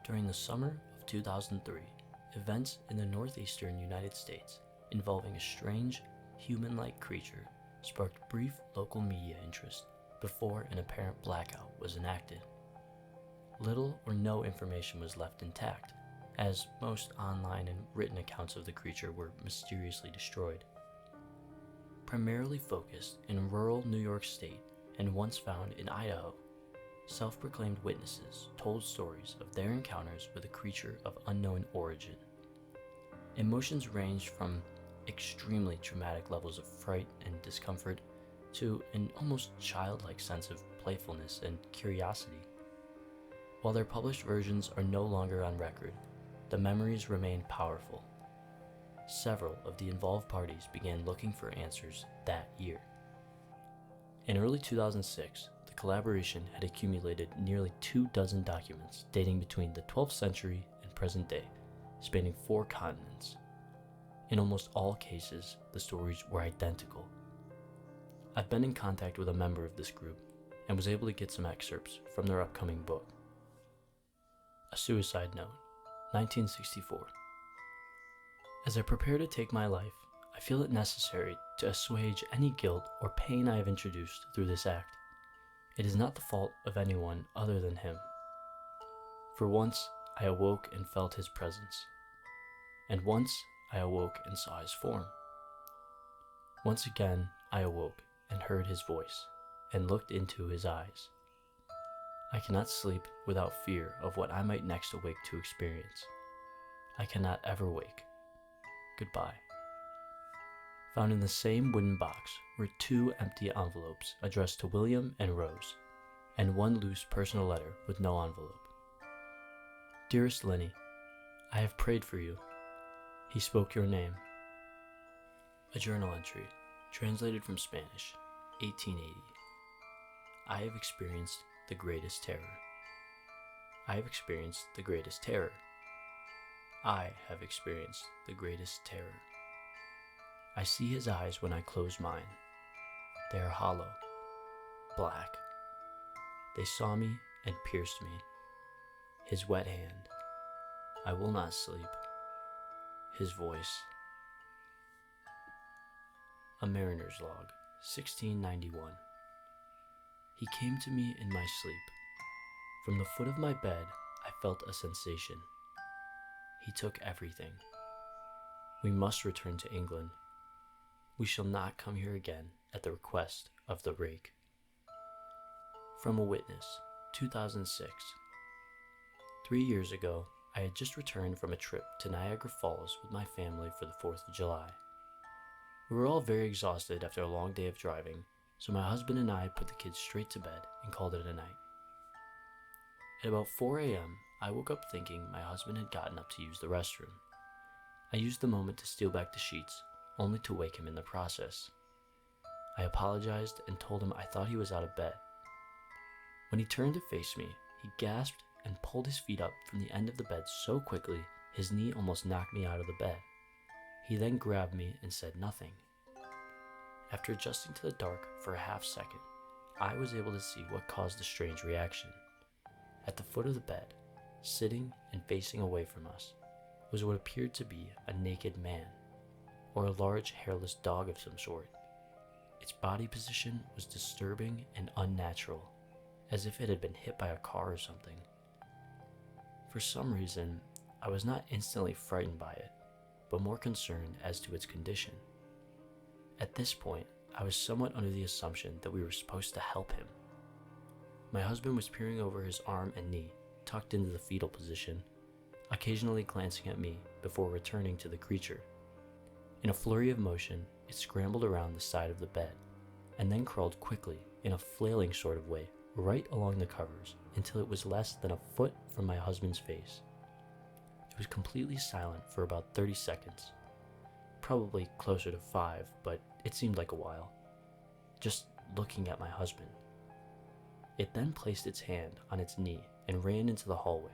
During the summer of 2003, events in the northeastern United States involving a strange, human-like creature sparked brief local media interest before an apparent blackout was enacted. Little or no information was left intact, as most online and written accounts of the creature were mysteriously destroyed. Primarily focused in rural New York State and once found in Idaho, self-proclaimed witnesses told stories of their encounters with a creature of unknown origin. Emotions ranged from extremely traumatic levels of fright and discomfort to an almost childlike sense of playfulness and curiosity. While their published versions are no longer on record, the memories remain powerful. Several of the involved parties began looking for answers that year. In early 2006, the collaboration had accumulated nearly 24 documents dating between the 12th century and present day, spanning 4 continents. In almost all cases, the stories were identical. I've been in contact with a member of this group and was able to get some excerpts from their upcoming book. A Suicide Note, 1964. As I prepare to take my life, I feel it necessary to assuage any guilt or pain I have introduced through this act. It is not the fault of anyone other than him. For once, I awoke and felt his presence. And once, I awoke and saw his form. Once again, I awoke and heard his voice and looked into his eyes. I cannot sleep without fear of what I might next awake to experience. I cannot ever wake. Goodbye. Found in the same wooden box were 2 empty envelopes addressed to William and Rose, and 1 loose personal letter with no envelope. Dearest Lenny, I have prayed for you. He spoke your name. A journal entry, translated from Spanish, 1880. I have experienced the greatest terror. I have experienced the greatest terror. I have experienced the greatest terror. I see his eyes when I close mine. They are hollow, black. They saw me and pierced me. His wet hand. I will not sleep. His voice. A Mariner's Log, 1691. He came to me in my sleep. From the foot of my bed, I felt a sensation. He took everything. We must return to England. We shall not come here again at the request of the Rake. From a Witness, 2006. 3 years ago, I had just returned from a trip to Niagara Falls with my family for the 4th of July. We were all very exhausted after a long day of driving, so my husband and I put the kids straight to bed and called it a night. At about 4 a.m., I woke up thinking my husband had gotten up to use the restroom. I used the moment to steal back the sheets, only to wake him in the process. I apologized and told him I thought he was out of bed. When he turned to face me, he gasped and pulled his feet up from the end of the bed so quickly his knee almost knocked me out of the bed. He then grabbed me and said nothing. After adjusting to the dark for a half second, I was able to see what caused the strange reaction. At the foot of the bed, sitting and facing away from us, was what appeared to be a naked man, or a large hairless dog of some sort. Its body position was disturbing and unnatural, as if it had been hit by a car or something. For some reason, I was not instantly frightened by it, but more concerned as to its condition. At this point, I was somewhat under the assumption that we were supposed to help him. My husband was peering over his arm and knee, tucked into the fetal position, occasionally glancing at me before returning to the creature. In a flurry of motion, it scrambled around the side of the bed, and then crawled quickly, in a flailing sort of way, right along the covers until it was less than a foot from my husband's face. It was completely silent for about 30 seconds. Probably closer to 5, but it seemed like a while. Just looking at my husband. It then placed its hand on its knee and ran into the hallway,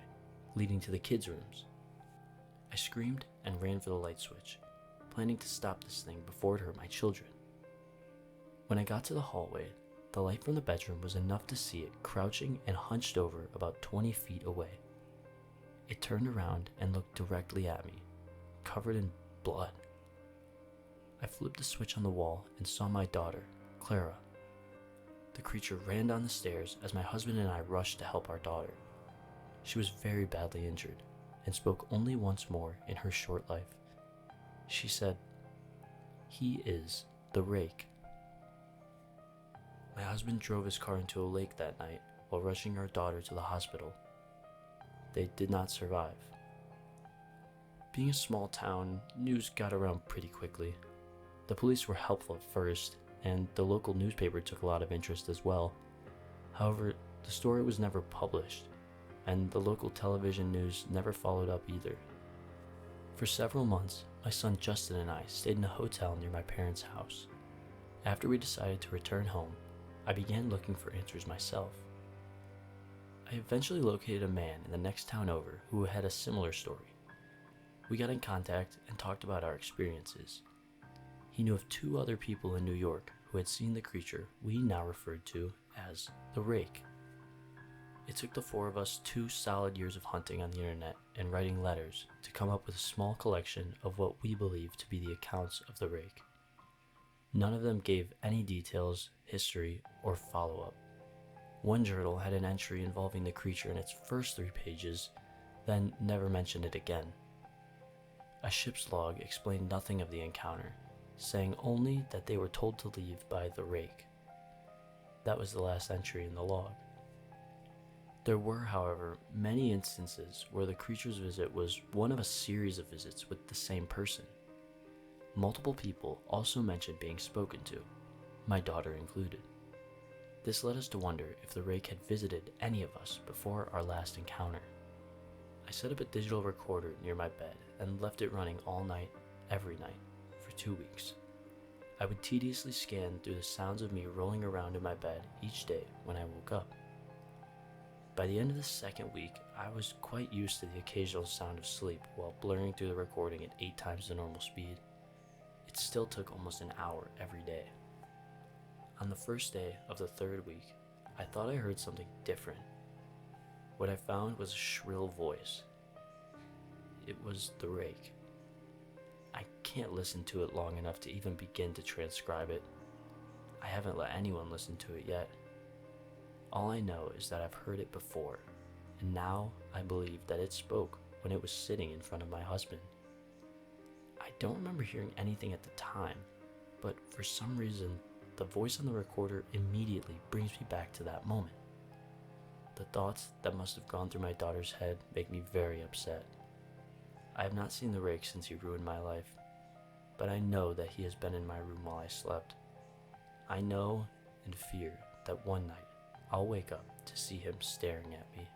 leading to the kids' rooms. I screamed and ran for the light switch, planning to stop this thing before it hurt my children. When I got to the hallway, the light from the bedroom was enough to see it crouching and hunched over about 20 feet away. It turned around and looked directly at me, covered in blood. I flipped the switch on the wall and saw my daughter, Clara. The creature ran down the stairs as my husband and I rushed to help our daughter. She was very badly injured and spoke only once more in her short life. She said, "He is the Rake." My husband drove his car into a lake that night while rushing our daughter to the hospital. They did not survive. Being a small town, news got around pretty quickly. The police were helpful at first, and the local newspaper took a lot of interest as well. However, the story was never published, and the local television news never followed up either. For several months, my son Justin and I stayed in a hotel near my parents' house. After we decided to return home, I began looking for answers myself. I eventually located a man in the next town over who had a similar story. We got in contact and talked about our experiences. He knew of 2 other people in New York who had seen the creature we now referred to as the Rake. It took the 4 of us 2 solid years of hunting on the internet and writing letters to come up with a small collection of what we believe to be the accounts of the Rake. None of them gave any details, history, or follow-up. One journal had an entry involving the creature in its first 3 pages, then never mentioned it again. A ship's log explained nothing of the encounter, saying only that they were told to leave by the Rake. That was the last entry in the log. There were, however, many instances where the creature's visit was one of a series of visits with the same person. Multiple people also mentioned being spoken to, my daughter included. This led us to wonder if the Rake had visited any of us before our last encounter. I set up a digital recorder near my bed and left it running all night, every night, for 2 weeks. I would tediously scan through the sounds of me rolling around in my bed each day when I woke up. By the end of the 2nd week, I was quite used to the occasional sound of sleep while blurring through the recording at 8 times the normal speed. It still took almost an hour every day. On the first day of the 3rd week, I thought I heard something different. What I found was a shrill voice. It was the Rake. I can't listen to it long enough to even begin to transcribe it. I haven't let anyone listen to it yet. All I know is that I've heard it before, and now I believe that it spoke when it was sitting in front of my husband. I don't remember hearing anything at the time, but for some reason, the voice on the recorder immediately brings me back to that moment. The thoughts that must have gone through my daughter's head make me very upset. I have not seen the Rake since he ruined my life, but I know that he has been in my room while I slept. I know and fear that one night I'll wake up to see him staring at me.